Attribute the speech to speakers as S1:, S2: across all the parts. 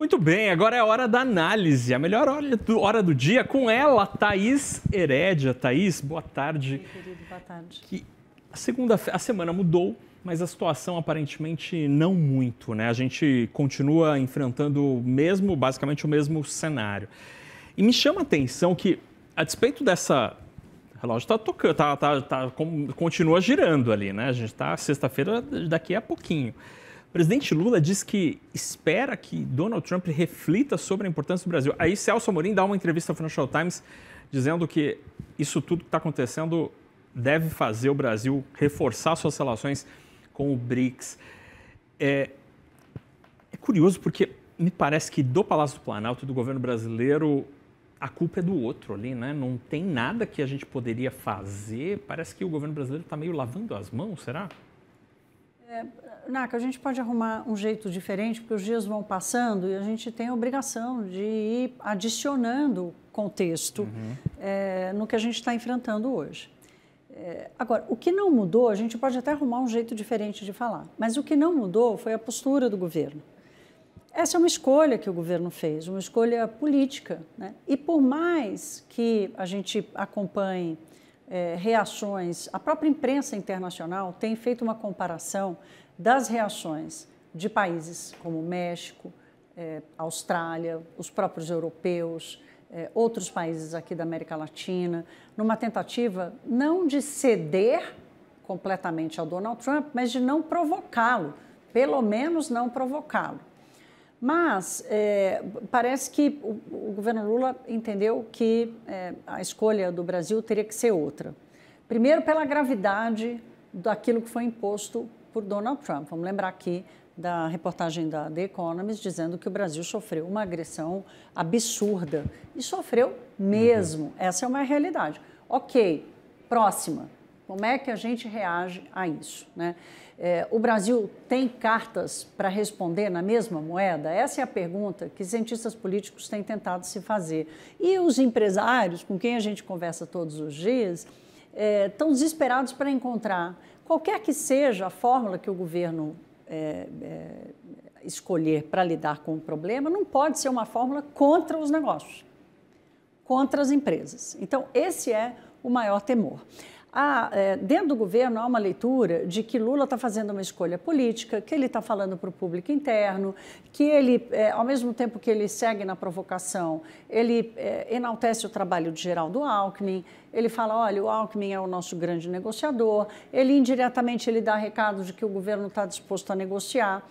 S1: Muito bem, agora é a hora da análise, a melhor hora do dia com ela, Thaís Herédia. Thaís, boa tarde.
S2: Meu querido, boa tarde.
S1: A semana mudou, mas a situação aparentemente não muito, né? A gente continua enfrentando basicamente o mesmo cenário. E me chama a atenção que, a despeito dessa... O relógio está tocando, continua girando ali, né? A gente está sexta-feira daqui a pouquinho. O presidente Lula diz que espera que Donald Trump reflita sobre a importância do Brasil. Aí Celso Amorim dá uma entrevista ao Financial Times dizendo que isso tudo que está acontecendo deve fazer o Brasil reforçar suas relações com o BRICS. É curioso porque me parece que do Palácio do Planalto e do governo brasileiro a culpa é do outro ali, né? Não tem nada que a gente poderia fazer. Parece que o governo brasileiro está meio lavando as mãos, será?
S2: Naca, a gente pode arrumar um jeito diferente, porque os dias vão passando e a gente tem a obrigação de ir adicionando contexto no que a gente está enfrentando hoje. Agora, o que não mudou, a gente pode até arrumar um jeito diferente de falar, mas o que não mudou foi a postura do governo. Essa é uma escolha que o governo fez, uma escolha política, né? E por mais que a gente acompanhe reações, a própria imprensa internacional tem feito uma comparação das reações de países como México, Austrália, os próprios europeus, outros países aqui da América Latina, numa tentativa não de ceder completamente ao Donald Trump, mas de não provocá-lo, pelo menos não provocá-lo. Mas parece que o governo Lula entendeu que a escolha do Brasil teria que ser outra. Primeiro, pela gravidade daquilo que foi imposto por Donald Trump. Vamos lembrar aqui da reportagem da The Economist dizendo que o Brasil sofreu uma agressão absurda. E sofreu mesmo. Essa é uma realidade. Ok, próxima. Como é que a gente reage a isso, né? O Brasil tem cartas para responder na mesma moeda? Essa é a pergunta que cientistas políticos têm tentado se fazer. E os empresários, com quem a gente conversa todos os dias, estão desesperados para encontrar qualquer que seja a fórmula que o governo escolher para lidar com o problema, não pode ser uma fórmula contra os negócios, contra as empresas. Então, esse é o maior temor. Dentro do governo há uma leitura de que Lula está fazendo uma escolha política, que ele está falando para o público interno, que ele, ao mesmo tempo que ele segue na provocação, ele enaltece o trabalho de Geraldo Alckmin, ele fala, olha, o Alckmin é o nosso grande negociador, ele indiretamente ele dá recado de que o governo está disposto a negociar,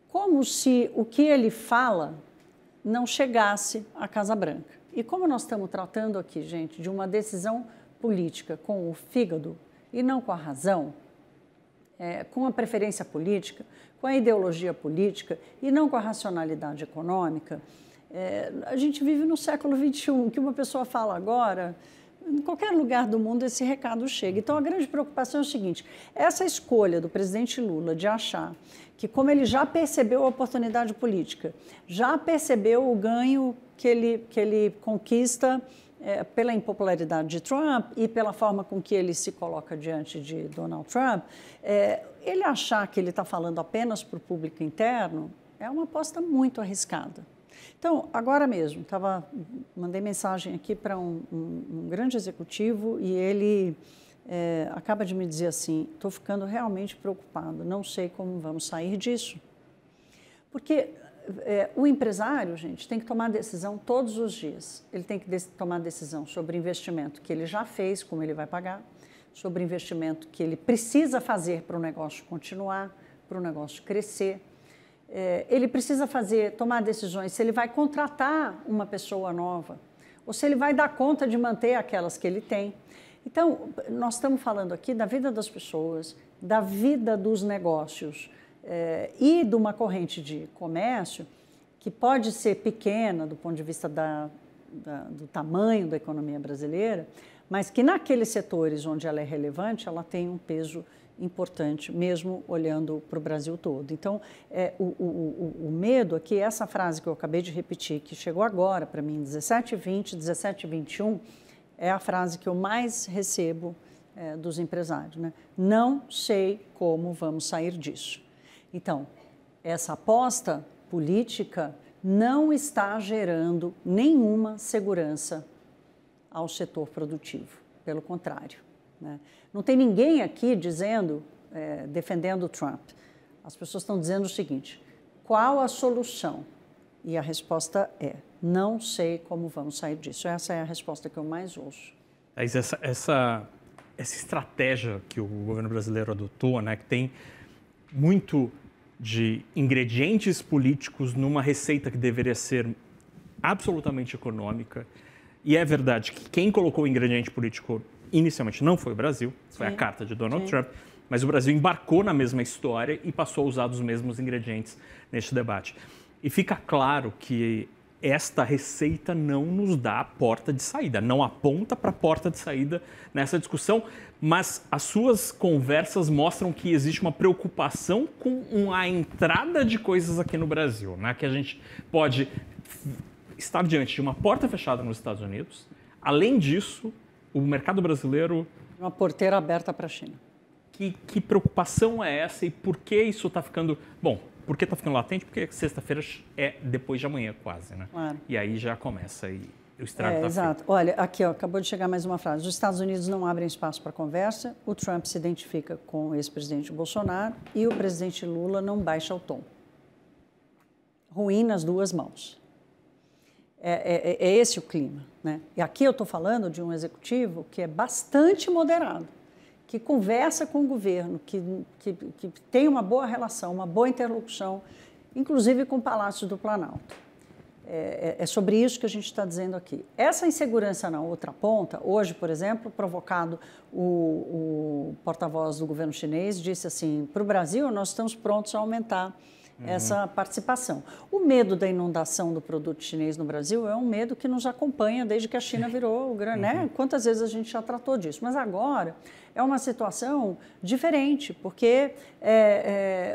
S2: como se o que ele fala não chegasse à Casa Branca. E como nós estamos tratando aqui, gente, de uma decisão política com o fígado e não com a razão, com a preferência política, com a ideologia política e não com a racionalidade econômica, a gente vive no século XXI, que uma pessoa fala agora, em qualquer lugar do mundo esse recado chega. Então a grande preocupação é o seguinte, essa escolha do presidente Lula de achar que, como ele já percebeu a oportunidade política, já percebeu o ganho que ele conquista pela impopularidade de Trump e pela forma com que ele se coloca diante de Donald Trump, ele achar que ele está falando apenas para o público interno é uma aposta muito arriscada. Então, agora mesmo, mandei mensagem aqui para um grande executivo e ele acaba de me dizer assim, estou ficando realmente preocupado, não sei como vamos sair disso. Porque o empresário, gente, tem que tomar decisão todos os dias. Ele tem que tomar decisão sobre investimento que ele já fez, como ele vai pagar, sobre investimento que ele precisa fazer para o negócio continuar, para o negócio crescer. Ele precisa tomar decisões se ele vai contratar uma pessoa nova ou se ele vai dar conta de manter aquelas que ele tem. Então, nós estamos falando aqui da vida das pessoas, da vida dos negócios, e de uma corrente de comércio que pode ser pequena do ponto de vista do tamanho da economia brasileira, mas que naqueles setores onde ela é relevante, ela tem um peso importante, mesmo olhando para o Brasil todo. Então, o medo aqui, essa frase que eu acabei de repetir, que chegou agora para mim, 17h20, 17h21, é a frase que eu mais recebo dos empresários, né? Não sei como vamos sair disso. Então, essa aposta política não está gerando nenhuma segurança ao setor produtivo. Pelo contrário, né? Não tem ninguém aqui dizendo, defendendo o Trump. As pessoas estão dizendo o seguinte: qual a solução? E a resposta é: não sei como vamos sair disso. Essa é a resposta que eu mais ouço.
S1: Essa estratégia que o governo brasileiro adotou, né, que tem muito de ingredientes políticos numa receita que deveria ser absolutamente econômica. E é verdade que quem colocou o ingrediente político inicialmente não foi o Brasil, foi a carta de Donald Trump, mas o Brasil embarcou na mesma história e passou a usar os mesmos ingredientes neste debate. E fica claro que esta receita não nos dá a porta de saída, não aponta para a porta de saída nessa discussão, mas as suas conversas mostram que existe uma preocupação com a entrada de coisas aqui no Brasil, né? Que a gente pode estar diante de uma porta fechada nos Estados Unidos. Além disso, o mercado brasileiro...
S2: Uma porteira aberta para a China.
S1: Que preocupação é essa e por que isso está ficando... Bom, por que está ficando latente? Porque sexta-feira é depois de amanhã quase, né?
S2: Claro.
S1: E aí já começa e o estrago está
S2: exato.
S1: feito.
S2: Olha, aqui acabou de chegar mais uma frase. Os Estados Unidos não abrem espaço para conversa, o Trump se identifica com o ex-presidente Bolsonaro e o presidente Lula não baixa o tom. Ruim nas duas mãos. É esse o clima, né? E aqui eu estou falando de um executivo que é bastante moderado, que conversa com o governo, que tem uma boa relação, uma boa interlocução, inclusive com o Palácio do Planalto. É sobre isso que a gente está dizendo aqui. Essa insegurança na outra ponta, hoje, por exemplo, provocado, o porta-voz do governo chinês disse assim: para o Brasil, nós estamos prontos a aumentar essa participação. O medo da inundação do produto chinês no Brasil é um medo que nos acompanha desde que a China virou o grande, né? Quantas vezes a gente já tratou disso? Mas agora é uma situação diferente, porque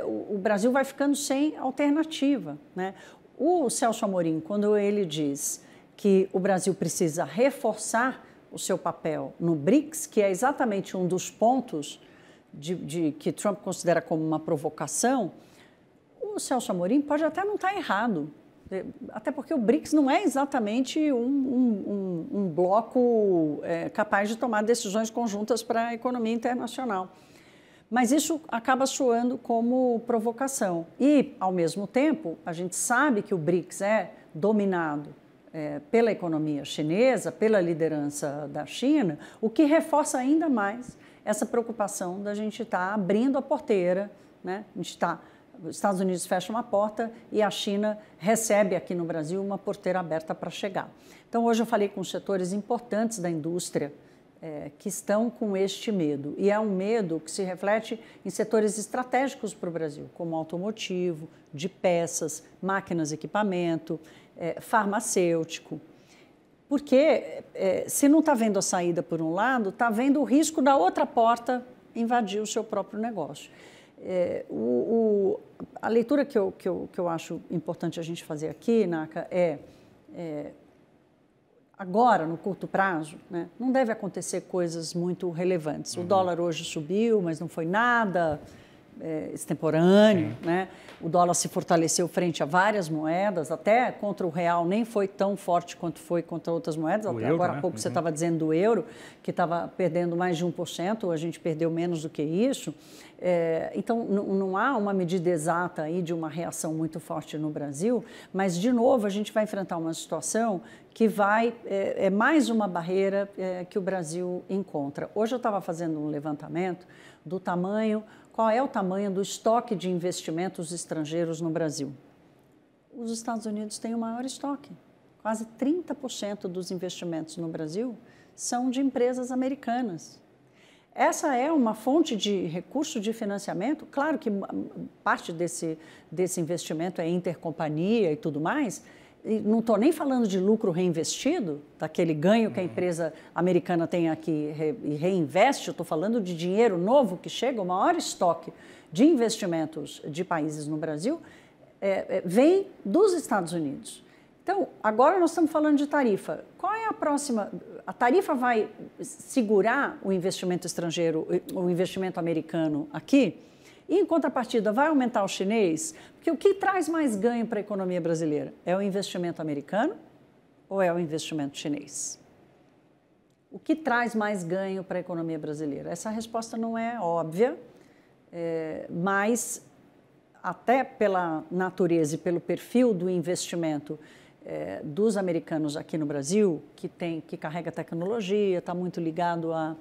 S2: o Brasil vai ficando sem alternativa, né? O Celso Amorim, quando ele diz que o Brasil precisa reforçar o seu papel no BRICS, que é exatamente um dos pontos que Trump considera como uma provocação, o Celso Amorim pode até não estar errado, até porque o BRICS não é exatamente um bloco capaz de tomar decisões conjuntas para a economia internacional. Mas isso acaba soando como provocação. E, ao mesmo tempo, a gente sabe que o BRICS é dominado pela economia chinesa, pela liderança da China, o que reforça ainda mais essa preocupação da gente estar abrindo a porteira, né? Os Estados Unidos fecham uma porta e a China recebe aqui no Brasil uma porteira aberta para chegar. Então, hoje eu falei com setores importantes da indústria que estão com este medo. E é um medo que se reflete em setores estratégicos para o Brasil, como automotivo, de peças, máquinas, equipamento, farmacêutico. Porque se não está vendo a saída por um lado, está vendo o risco da outra porta invadir o seu próprio negócio. A leitura que eu acho importante a gente fazer aqui, Naka, agora, no curto prazo, né, não deve acontecer coisas muito relevantes. O dólar hoje subiu, mas não foi nada extemporâneo, né? O dólar se fortaleceu frente a várias moedas, até contra o real nem foi tão forte quanto foi contra outras moedas. Agora há pouco você estava dizendo do euro, que estava perdendo mais de 1%, a gente perdeu menos do que isso. Então, não há uma medida exata aí de uma reação muito forte no Brasil, mas, de novo, a gente vai enfrentar uma situação que é mais uma barreira que o Brasil encontra. Hoje eu estava fazendo um levantamento do tamanho, qual é o tamanho do estoque de investimentos estrangeiros no Brasil. Os Estados Unidos têm o maior estoque. Quase 30% dos investimentos no Brasil são de empresas americanas. Essa é uma fonte de recurso de financiamento. Claro que parte desse investimento é intercompanhia e tudo mais. E não estou nem falando de lucro reinvestido, daquele ganho que a empresa americana tem aqui e reinveste. Eu estou falando de dinheiro novo que chega. O maior estoque de investimentos de países no Brasil vem dos Estados Unidos. Então, agora nós estamos falando de tarifa. Qual é a próxima? A tarifa vai segurar o investimento estrangeiro, o investimento americano aqui? E, em contrapartida, vai aumentar o chinês? Porque o que traz mais ganho para a economia brasileira? É o investimento americano ou é o investimento chinês? O que traz mais ganho para a economia brasileira? Essa resposta não é óbvia, mas até pela natureza e pelo perfil do investimento dos americanos aqui no Brasil, que carrega tecnologia, está muito ligado a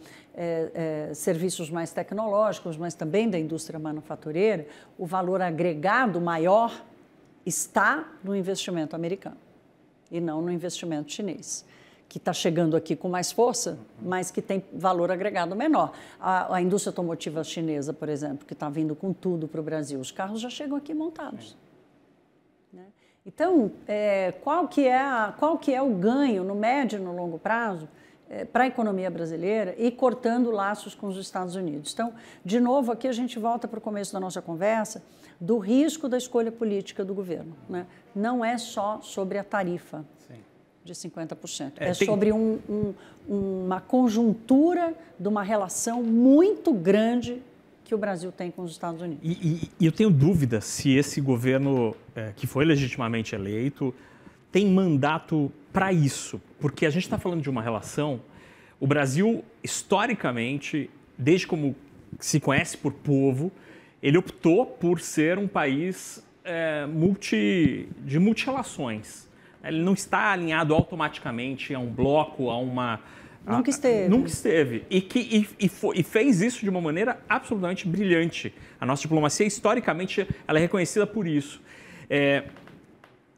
S2: serviços mais tecnológicos, mas também da indústria manufatureira, o valor agregado maior está no investimento americano e não no investimento chinês, que está chegando aqui com mais força, mas que tem valor agregado menor. A indústria automotiva chinesa, por exemplo, que está vindo com tudo para o Brasil, os carros já chegam aqui montados. Né? Então, qual que é o ganho no médio e no longo prazo para a economia brasileira e cortando laços com os Estados Unidos? Então, de novo, aqui a gente volta para o começo da nossa conversa do risco da escolha política do governo. Né? Não é só sobre a tarifa de 50%. É sobre uma conjuntura de uma relação muito grande que o Brasil tem com os Estados Unidos.
S1: E eu tenho dúvida se esse governo, que foi legitimamente eleito, tem mandato para isso. Porque a gente está falando de uma relação... O Brasil, historicamente, desde como se conhece por povo, ele optou por ser um país de multirrelações. Ele não está alinhado automaticamente a um bloco, a uma...
S2: Nunca esteve.
S1: Nunca esteve. E fez isso de uma maneira absolutamente brilhante. A nossa diplomacia, historicamente, ela é reconhecida por isso.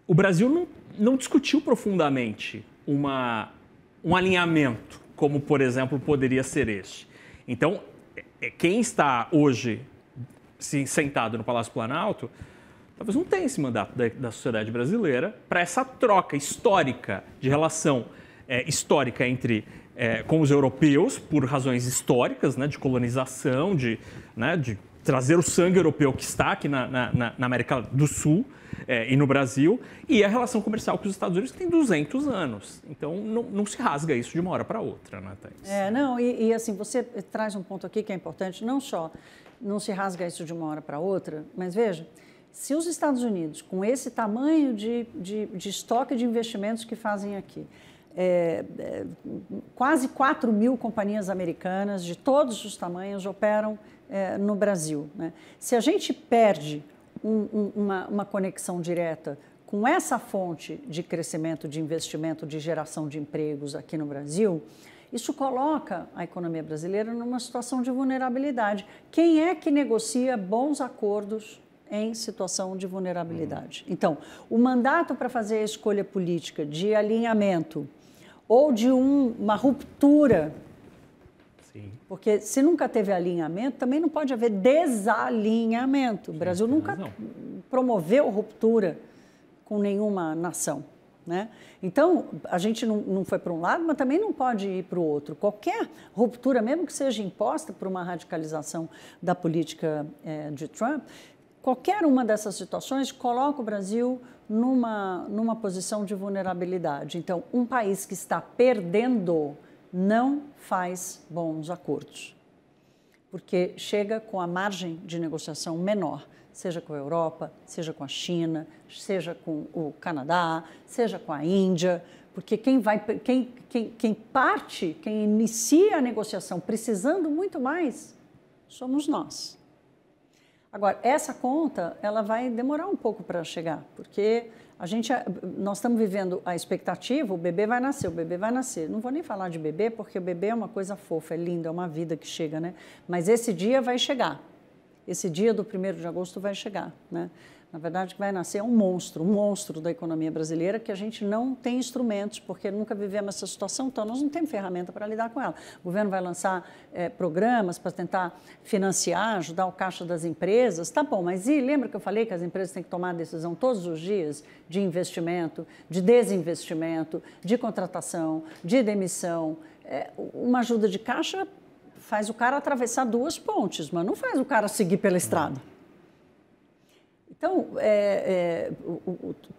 S1: O Brasil não discutiu profundamente um alinhamento, como, por exemplo, poderia ser este. Então, quem está hoje sentado no Palácio Planalto... talvez não tenha esse mandato da sociedade brasileira para essa troca histórica de relação histórica com os europeus, por razões históricas, né, de colonização, de trazer o sangue europeu que está aqui na América do Sul e no Brasil, e a relação comercial com os Estados Unidos que tem 200 anos. Então, não se rasga isso de uma hora para outra, né, Thaís?
S2: Assim, você traz um ponto aqui que é importante, não só não se rasga isso de uma hora para outra, mas veja, se os Estados Unidos, com esse tamanho de estoque de investimentos que fazem aqui, quase 4.000 companhias americanas de todos os tamanhos operam no Brasil. Né? Se a gente perde uma conexão direta com essa fonte de crescimento, de investimento, de geração de empregos aqui no Brasil, isso coloca a economia brasileira numa situação de vulnerabilidade. Quem é que negocia bons acordos em situação de vulnerabilidade? Então, o mandato para fazer a escolha política de alinhamento ou de uma ruptura, sim, porque se nunca teve alinhamento, também não pode haver desalinhamento. O Brasil nunca promoveu ruptura com nenhuma nação. Né? Então, a gente não foi para um lado, mas também não pode ir para o outro. Qualquer ruptura, mesmo que seja imposta por uma radicalização da política de Trump, qualquer uma dessas situações coloca o Brasil numa posição de vulnerabilidade. Então, um país que está perdendo não faz bons acordos, porque chega com a margem de negociação menor, seja com a Europa, seja com a China, seja com o Canadá, seja com a Índia, porque quem inicia a negociação precisando muito mais, somos nós. Agora, essa conta, ela vai demorar um pouco para chegar, porque nós estamos vivendo a expectativa, o bebê vai nascer, o bebê vai nascer. Não vou nem falar de bebê, porque o bebê é uma coisa fofa, é linda, é uma vida que chega, né? Mas esse dia vai chegar. Esse dia do 1º de agosto vai chegar, né? Na verdade, vai nascer um monstro da economia brasileira que a gente não tem instrumentos, porque nunca vivemos essa situação, então nós não temos ferramenta para lidar com ela. O governo vai lançar programas para tentar financiar, ajudar o caixa das empresas, tá bom, mas lembra que eu falei que as empresas têm que tomar decisão todos os dias de investimento, de desinvestimento, de contratação, de demissão. Uma ajuda de caixa faz o cara atravessar 2 pontes, mas não faz o cara seguir pela estrada. Então,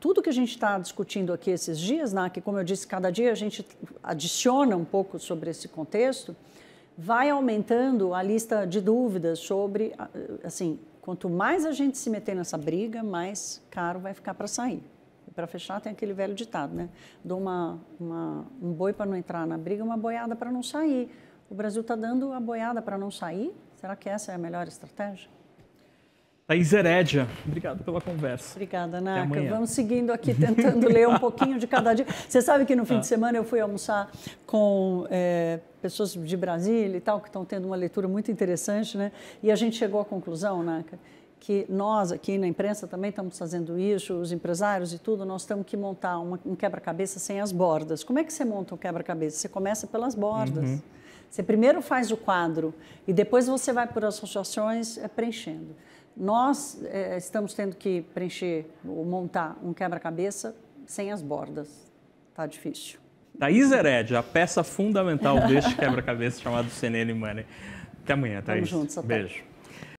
S2: tudo que a gente está discutindo aqui esses dias, que, como eu disse, cada dia a gente adiciona um pouco sobre esse contexto, vai aumentando a lista de dúvidas sobre, assim, Quanto mais a gente se meter nessa briga, mais caro vai ficar para sair. Para fechar, tem aquele velho ditado, né? Dou um boi para não entrar na briga, uma boiada para não sair. O Brasil está dando a boiada para não sair? Será que essa é a melhor estratégia?
S1: Thaís Herédia, obrigado pela conversa.
S2: Obrigada, Naca. Vamos seguindo aqui, tentando ler um pouquinho de cada dia. Você sabe que no fim de semana eu fui almoçar com pessoas de Brasília e tal, que estão tendo uma leitura muito interessante, né? E a gente chegou à conclusão, Naca, que nós aqui na imprensa também estamos fazendo isso, os empresários e tudo, nós temos que montar um quebra-cabeça sem as bordas. Como é que você monta um quebra-cabeça? Você começa pelas bordas. Uhum. Você primeiro faz o quadro e depois você vai por associações preenchendo. Nós estamos tendo que preencher ou montar um quebra-cabeça sem as bordas. Está difícil.
S1: Thaís Herédia, a peça fundamental deste quebra-cabeça chamado CNN Money. Até amanhã, Thaís.
S2: Vamos juntos, até.
S1: Beijo.